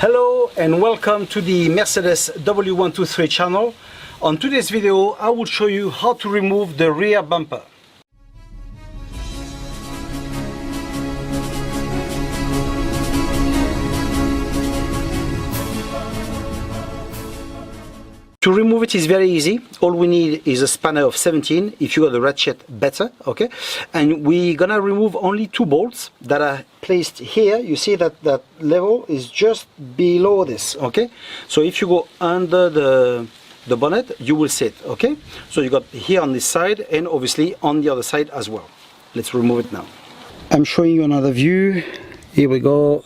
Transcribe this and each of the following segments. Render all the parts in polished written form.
Hello and welcome to the Mercedes W123 channel. On today's video I will show you how to remove the rear bumper. To remove it is very easy. All we need is a spanner of 17. If you got the ratchet, better, okay? And we're gonna remove only two bolts that are placed here. You see that that level is just below this, okay? So if you go under the bonnet, you will see it, okay? So you got here on this side and obviously on the other side as well. Let's remove it now. I'm showing you another view. Here we go,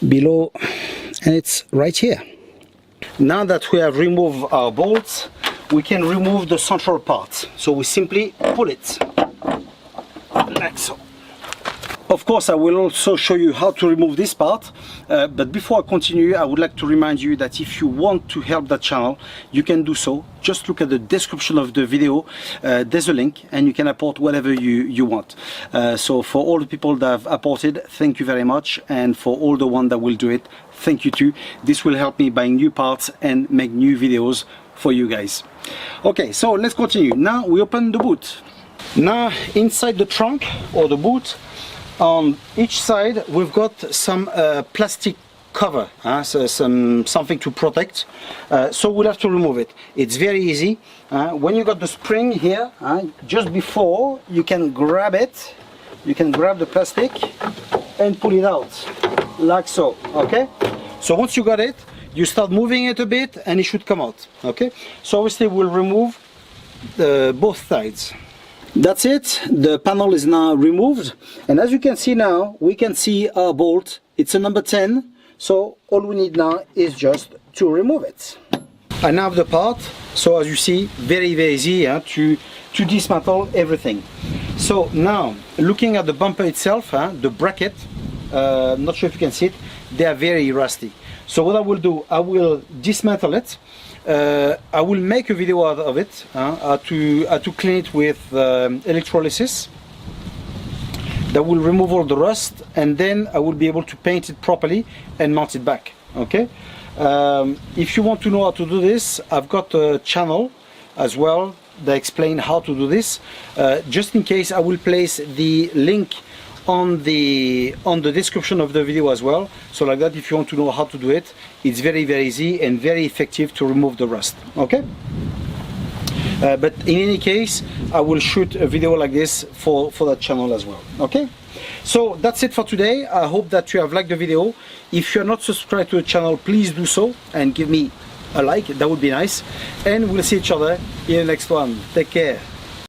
below, and it's right here. Now that we have removed our bolts, we can remove the central part. So we simply pull it like so. Of course, I will also show you how to remove this part, but before I continue, I would like to remind you that if you want to help the channel, you can do so. Just look at the description of the video, there's a link and you can apport whatever you want. So for all the people that have apported, thank you very much, and for all the ones that will do it, thank you too. This will help me buying new parts and make new videos for you guys. Okay, so let's continue. Now we open the boot. Now inside the trunk or the boot, on each side we've got some plastic cover, so something to protect, so we'll have to remove it. It's very easy. When you got the spring here, just before you can grab it, you can grab the plastic and pull it out like so, okay? So once you got it, you start moving it a bit and it should come out, okay? So obviously we'll remove both sides. That's it, the panel is now removed, and as you can see now, we can see our bolt. It's a number 10, so all we need now is just to remove it. I now have the part, so as you see, very easy to dismantle everything. So now, looking at the bumper itself, the bracket, not sure if you can see it, they are very rusty. So what I will do, I will dismantle it. I will make a video out of it, how to clean it with electrolysis. That will remove all the rust, and then I will be able to paint it properly and mount it back, okay? If you want to know how to do this, I've got a channel as well that explain how to do this. Just in case, I will place the link on the description of the video as well, so like that, if you want to know how to do it, it's very easy and very effective to remove the rust, okay? But in any case, I will shoot a video like this for that channel as well, okay? So that's it for today. I hope that you have liked the video. If you're not subscribed to the channel, please do so and give me a like, that would be nice, and we'll see each other in the next one. Take care.